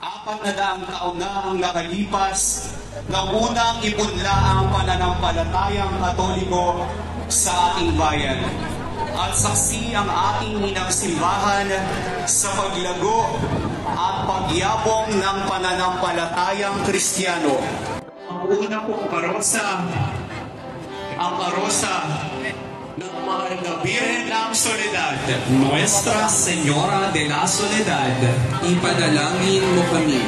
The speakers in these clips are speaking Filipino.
400 taon na ang nakalipas nang unang ipunla ang pananampalatayang Katoliko sa ating bayan. At saksi ang ating inang simbahan sa paglago at pagyabong ng pananampalatayang Kristiyano. Ang una pong karosa, ang karosa ng mahal na Birhen ng Soledad. Nuestra Señora de la Soledad, ipanalangin mo kami.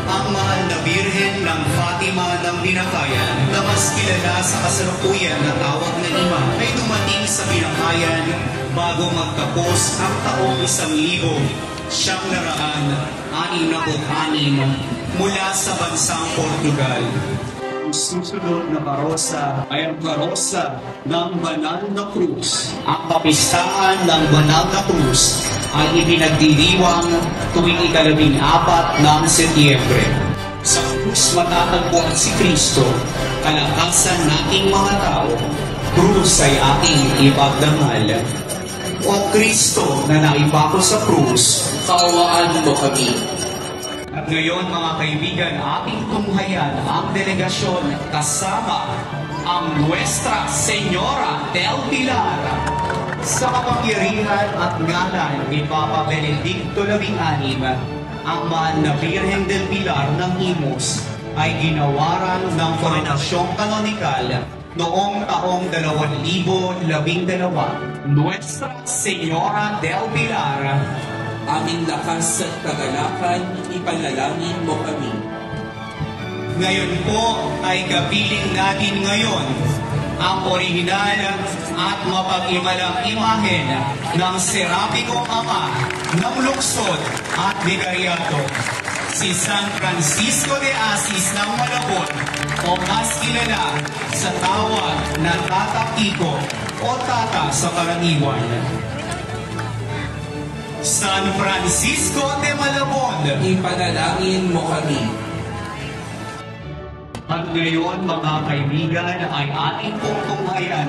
Ang mahal na Birhen ng Fatima ng Binakayan, na mas kilala sa kasalukuyan na tawag na Ima, ay dumating sa Binakayan bago magtapos ang taong 1966 mula sa bansang Portugal. Ang susunod na karosa ay ang karosa ng Banal na Cruz. Ang kapistahan ng Banal na Cruz ay ipinagdiriwang tuwing 14 ng Setyembre. Sa krus matatagpuan si Kristo, kalakasan nating mga tao. Krus ay ating ipagdangal. O Kristo na naipako sa krus, Kaawaan mo kami. at ngayon mga kaibigan, ating tunghayan ang delegasyon kasama ang Nuestra Señora del Pilar. Sa kapangyarihan at ngalan ni Papa Benedicto XVI, ang mahal na Birhen del Pilar ng Imus ay ginawaran ng koronasyon kanonikal noong taong 2012. Nuestra Señora del Pilar, Aming lakas at kagalakan, ipanalangin mo kami. ngayon po ay kapiling natin ngayon ang orihinal at mapag-imalang imahen ng Serapikong Ama ng Lungsod at Vicaryado, si San Francisco de Asis ng Malabon, o mas kilala sa tawag na Tata Kiko o Tata sa Karaniwan. San Francisco de Malabon, Ipanalangin mo kami. at ngayon mga kaibigan ay ating pong tunghayan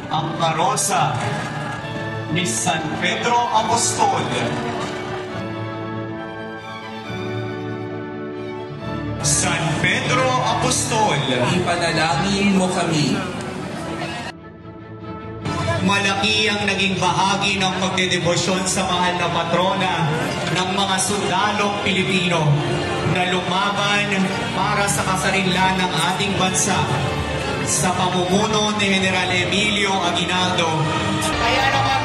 ang karosa ni San Pedro Apostol. San Pedro Apostol, Ipanalangin mo kami. malaki ang naging bahagi ng pagdedebosyon sa mahal na patrona ng mga sundalong Pilipino na lumaban para sa kasarinlan ng ating bansa sa pamumuno ni General Emilio Aguinaldo. Kaya naman